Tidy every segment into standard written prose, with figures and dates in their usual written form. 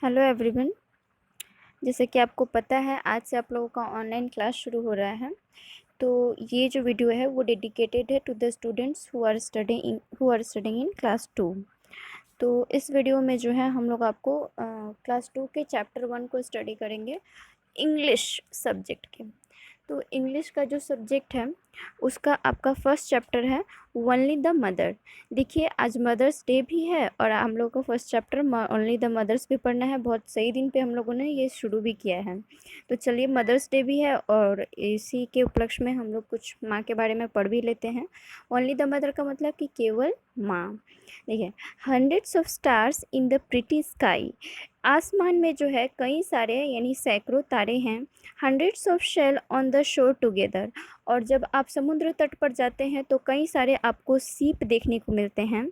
Hello everyone. जैसे कि आपको पता है आज से आप लोगों का ऑनलाइन क्लास शुरू हो रहा है। तो ये जो वीडियो है वो डेडिकेटेड है to the students who are studying in class 2। तो इस वीडियो में जो है हम लोग आपको क्लास 2 के चैप्टर 1 को स्टडी करेंगे, इंग्लिश सब्जेक्ट के। तो इंग्लिश का जो सब्जेक्ट है उसका आपका फर्स्ट चैप्टर है ओनली द मदर। देखिए आज मदर्स डे भी है और हम लोग का first chapter only the mothers भी पढ़ना है। बहुत सही दिन पे हम लोगों ने ये शुरू भी किया है। तो चलिए, मदर्स डे भी है और इसी के उपलक्ष्य में हम लोग कुछ माँ के बारे में पढ़ भी लेते हैं। ओनली द मदर का मतलब कि केवल माँ। देखिए, hundreds of stars in the pretty sky. आसमान में जो है कई सारे यानी सैकड़ों तारे हैं। Hundreds of shell on the shore together. और जब आप समुद्र तट पर जाते हैं तो कई सारे आपको सीप देखने को मिलते हैं।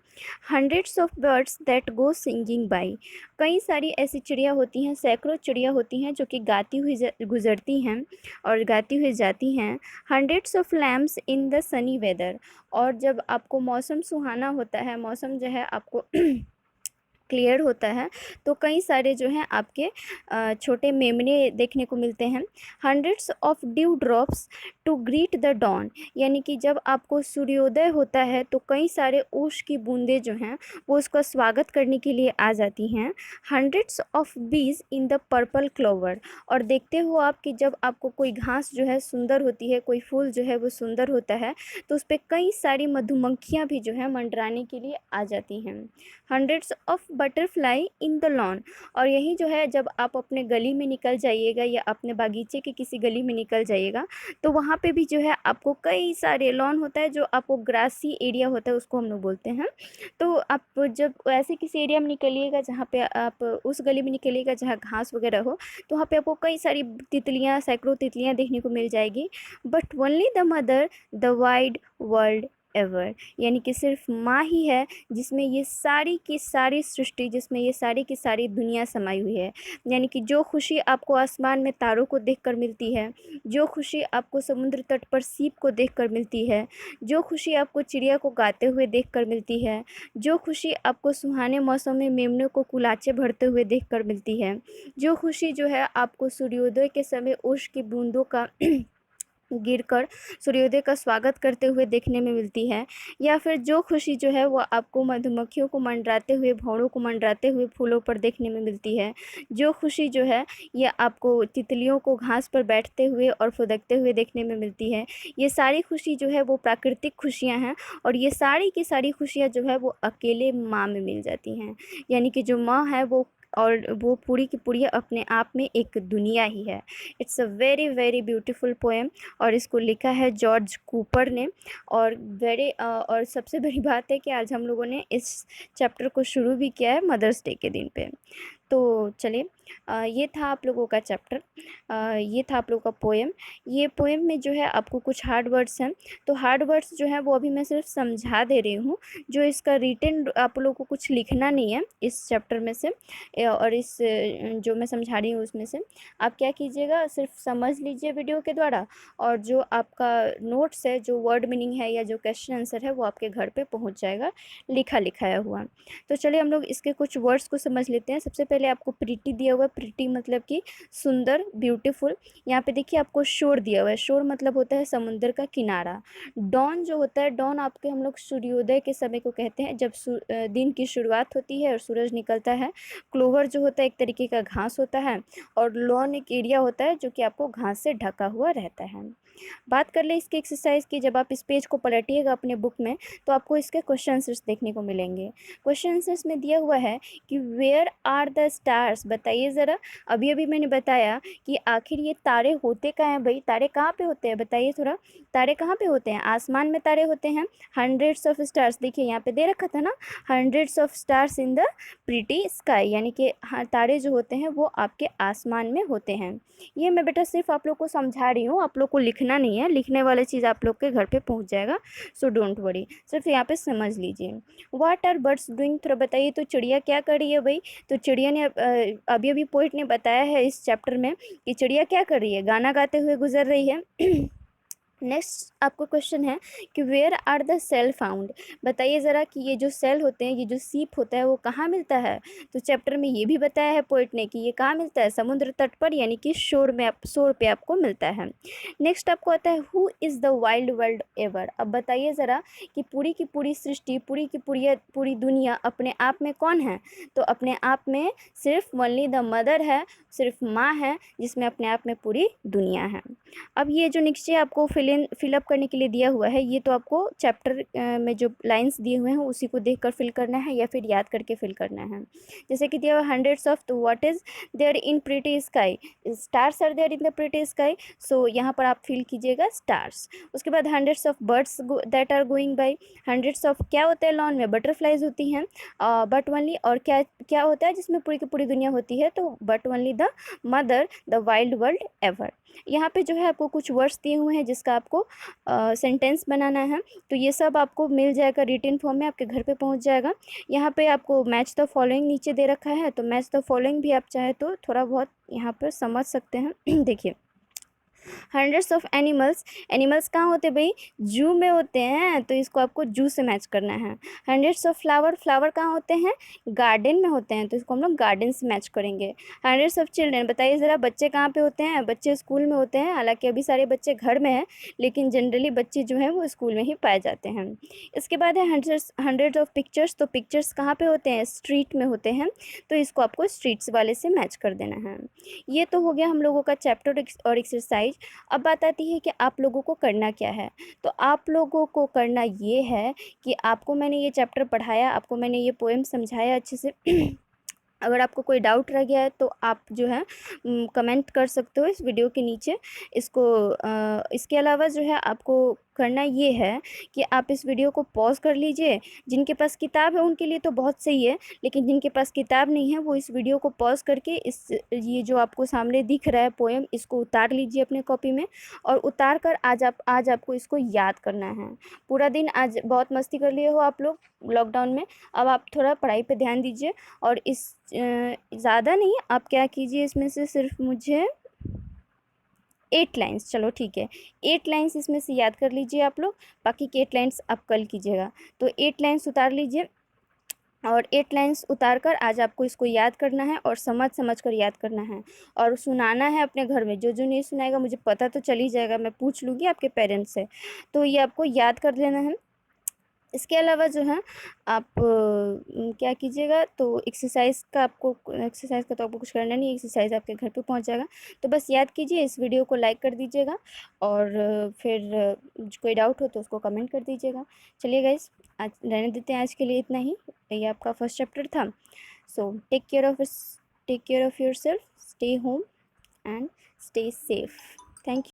Hundreds of birds that go singing by. कई सारी ऐसी चिड़िया होती हैं, सैकड़ों चिड़िया होती हैं जो कि गाती हुई गुजरती हैं और गाती हुई जाती हैं। Hundreds of lamps in the sunny weather. और जब आपको मौसम सुहाना होता है, मौसम जो है आपको क्लियर होता है, तो कई सारे जो हैं आपके छोटे मेमने देखने को मिलते हैं। Hundreds of dew drops to greet the dawn. यानी कि जब आपको सूर्योदय होता है तो कई सारे ओश की बूंदें जो हैं वो उसका स्वागत करने के लिए आ जाती हैं। हंड्रेड्स ऑफ बीज इन द पर्पल क्लोवर। और देखते हो आप कि जब आपको कोई घास जो है सुंदर होती है, कोई फूल जो है वो सुंदर होता है, तो उस पर कई सारी मधुमक्खियाँ भी जो है मंडराने के लिए आ जाती हैं। Hundreds of butterfly in the lawn. और यही जो है जब आप अपने गली में निकल जाइएगा या अपने बागीचे के किसी गली में निकल जाइएगा तो वहाँ पे भी जो है आपको कई सारे लॉन होता है, जो आपको ग्रासी एरिया होता है उसको हम लोग बोलते हैं। तो आप जब ऐसे किसी एरिया में निकलिएगा जहाँ पे आप उस गली में निकलिएगा जहाँ घास वगैरह हो, तो वहाँ पे आपको कई सारी तितलियाँ, सैकड़ों तितलियाँ देखने को मिल जाएगी। But only the mother the wide world ever. यानी कि सिर्फ माँ ही है जिसमें ये सारी की सारी सृष्टि, जिसमें ये सारी की सारी दुनिया समाई हुई है। यानी कि जो खुशी आपको आसमान में तारों को देखकर मिलती है, जो खुशी आपको समुद्र तट पर सीप को देखकर मिलती है, जो खुशी आपको चिड़िया को गाते हुए देखकर मिलती है, जो खुशी आपको सुहाने मौसम में मेमनों को कुलाचे भरते हुए देखकर मिलती है, जो खुशी जो है आपको सूर्योदय के समय ओश की बूंदों का गिरकर सूर्योदय का स्वागत करते हुए देखने में मिलती है, या फिर जो खुशी जो है वो आपको मधुमक्खियों को मंडराते हुए, भौरों को मंडराते हुए फूलों पर देखने में मिलती है, जो खुशी जो है ये आपको तितलियों को घास पर बैठते हुए और फुदकते हुए देखने में मिलती है। ये सारी खुशी जो है वो प्राकृतिक खुशियाँ हैं और ये सारी की सारी खुशियाँ जो है वो अकेले माँ में मिल जाती हैं। यानी कि जो माँ है वो पूरी की पूरी अपने आप में एक दुनिया ही है। It's a very very beautiful poem और इसको लिखा है जॉर्ज कूपर ने। और सबसे बड़ी बात है कि आज हम लोगों ने इस चैप्टर को शुरू भी किया है मदर्स डे के दिन पे। तो चलिए, ये था आप लोगों का चैप्टर, ये था आप लोगों का पोएम। ये पोएम में जो है आपको कुछ हार्ड वर्ड्स हैं, तो हार्ड वर्ड्स जो है वो अभी मैं सिर्फ समझा दे रही हूँ। जो इसका रिटन आप लोगों को कुछ लिखना नहीं है इस चैप्टर में से, और इस जो मैं समझा रही हूँ उसमें से आप क्या कीजिएगा, सिर्फ समझ लीजिए वीडियो के द्वारा, और जो आपका नोट्स है, जो वर्ड मीनिंग है या जो क्वेश्चन आंसर है वो आपके घर पे पहुँच जाएगा लिखा लिखाया हुआ। तो चलिए हम लोग इसके कुछ वर्ड्स को समझ लेते हैं। सबसे पहले आपको प्रीटी दिया हुआ है। प्रीटी मतलब कि सुंदर, ब्यूटीफुल। यहाँ पे देखिए आपको शोर दिया हुआ है। शोर मतलब होता है समुद्र का किनारा। डॉन जो होता है, डॉन आपके हम लोग सूर्योदय के समय को कहते हैं, जब दिन की शुरुआत होती है और सूरज निकलता है। क्लोवर जो होता है एक तरीके का घास होता है, और लॉन एक एरिया होता है जो कि आपको घास से ढका हुआ रहता है। बात कर ले इसकी एक्सरसाइज की। जब आप इस पेज को पलटिएगा अपने बुक में तो आपको इसके क्वेश्चन आंसर्स देखने को मिलेंगे। क्वेश्चन आंसर्स में दिया हुआ है कि वेयर आर द स्टार्स। बताइए ज़रा, अभी अभी मैंने बताया कि आखिर ये तारे होते कहाँ हैं भाई, तारे कहाँ पे होते हैं, बताइए थोड़ा। तारे कहाँ पे होते हैं? आसमान में तारे होते हैं। हंड्रेड्स ऑफ स्टार्स, देखिए यहाँ पे दे रखा था ना, hundreds of stars in the pretty sky, यानी कि तारे जो होते हैं वो आपके आसमान में होते हैं। ये मैं बेटा सिर्फ आप लोग को समझा रही हूँ, आप लोग को लिखना नहीं है। लिखने वाली चीज़ आप लोग के घर पे पहुँच जाएगा, सो डोंट वरी, सिर्फ यहाँ पे समझ लीजिए। व्हाट आर बर्ड्स डूइंग, थोड़ा बताइए तो चिड़िया क्या कर रही है भाई। तो चिड़िया ने अभी अभी पोइट ने बताया है इस चैप्टर में कि चिड़िया क्या कर रही है, गाना गाते हुए गुजर रही है। नेक्स्ट आपको क्वेश्चन है कि where are the cell found. बताइए ज़रा कि ये जो सेल होते हैं, ये जो सीप होता है वो कहाँ मिलता है। तो चैप्टर में ये भी बताया है पोइट ने कि ये कहाँ मिलता है, समुद्र तट पर, यानी कि शोर पे आपको मिलता है। नेक्स्ट आपको आता है who is the wild world ever. अब बताइए ज़रा कि पूरी की पूरी सृष्टि, पूरी दुनिया अपने आप में कौन है। तो अपने आप में सिर्फ ओनली द मदर है, सिर्फ माँ है, जिसमें अपने आप में पूरी दुनिया है। अब ये जो नीचे आपको फिलअप करने के लिए दिया हुआ है, ये तो आपको चैप्टर में जो लाइंस दिए हुए हैं उसी को देखकर फिल करना है या फिर याद करके फिल करना है। जैसे कि दिया हुआ हंड्रेड्स ऑफ, तो what is there in pretty sky, stars are there in the pretty sky. So यहाँ पर आप फिल कीजिएगा स्टार्स। उसके बाद hundreds of birds that are going by. Hundreds of क्या होता है लॉन में, बटरफ्लाइज होती हैं, बट ओनली, और क्या क्या होता है जिसमें पूरी की पूरी दुनिया होती है, तो but only the mother the wild world ever. यहाँ पे जो है आपको कुछ वर्ड्स दिए हुए हैं जिसका आपको सेंटेंस बनाना है। तो ये सब आपको मिल जाएगा रिटन फॉर्म में, आपके घर पे पहुँच जाएगा। यहाँ पे आपको मैच द फॉलोइंग नीचे दे रखा है, तो मैच द फॉलोइंग भी आप चाहे तो थोड़ा बहुत यहाँ पर समझ सकते हैं। देखिए, हंड्रेड्स ऑफ एनिमल्स, एनिमल्स कहाँ होते हैं भाई, जू में होते हैं, तो इसको आपको जू से मैच करना है। हंड्रेड्स ऑफ फ्लावर, फ्लावर कहाँ होते हैं, गार्डन में होते हैं, तो इसको हम लोग गार्डन से मैच करेंगे। हंड्रेड्स ऑफ चिल्ड्रन, बताइए ज़रा बच्चे कहाँ पे होते हैं, बच्चे स्कूल में होते हैं। हालांकि अभी सारे बच्चे घर में हैं, लेकिन जनरली बच्चे जो हैं वो स्कूल में ही पाए जाते हैं। इसके बाद है हंड्रेड ऑफ पिक्चर्स, तो पिक्चर्स कहाँ पे होते हैं, स्ट्रीट में होते हैं, तो इसको आपको स्ट्रीट्स वाले से मैच कर देना है। ये तो हो गया हम लोगों का चैप्टर और एक्सरसाइज। अब बात आती है कि आप लोगों को करना क्या है। तो आप लोगों को करना ये है कि आपको मैंने ये चैप्टर पढ़ाया, आपको मैंने ये पोएम समझाया अच्छे से। अगर आपको कोई डाउट रह गया है तो आप जो है कमेंट कर सकते हो इस वीडियो के नीचे। इसके अलावा जो है आपको करना ये है कि आप इस वीडियो को पॉज कर लीजिए। जिनके पास किताब है उनके लिए तो बहुत सही है, लेकिन जिनके पास किताब नहीं है वो इस वीडियो को पॉज करके ये जो आपको सामने दिख रहा है पोएम, इसको उतार लीजिए अपने कॉपी में, और उतार कर आज आपको इसको याद करना है। पूरा दिन आज बहुत मस्ती कर लिए हो आप लोग लॉकडाउन में, अब आप थोड़ा पढ़ाई पे ध्यान दीजिए। और इस ज़्यादा नहीं, आप क्या कीजिए, इसमें से सिर्फ मुझे 8 लाइन्स, चलो ठीक है, 8 लाइन्स इसमें से याद कर लीजिए आप लोग। बाकी के 8 लाइन्स आप कल कीजिएगा। तो 8 लाइन्स उतार लीजिए, और 8 लाइन्स उतार कर आज आपको इसको याद करना है और समझ कर याद करना है, और सुनाना है अपने घर में। जो जो नहीं सुनाएगा मुझे पता तो चल ही जाएगा, मैं पूछ लूँगी आपके पेरेंट्स से। तो ये आपको याद कर लेना है। इसके अलावा जो है आप क्या कीजिएगा, तो एक्सरसाइज का तो आपको कुछ करना नहीं, एक्सरसाइज आपके घर पे पहुंच जाएगा। तो बस याद कीजिए, इस वीडियो को लाइक कर दीजिएगा, और फिर कोई डाउट हो तो उसको कमेंट कर दीजिएगा। चलिए गाइस, आज रहने देते हैं, आज के लिए इतना ही। ये आपका फर्स्ट चैप्टर था। So take care of yourself, stay home and stay safe. Thank you.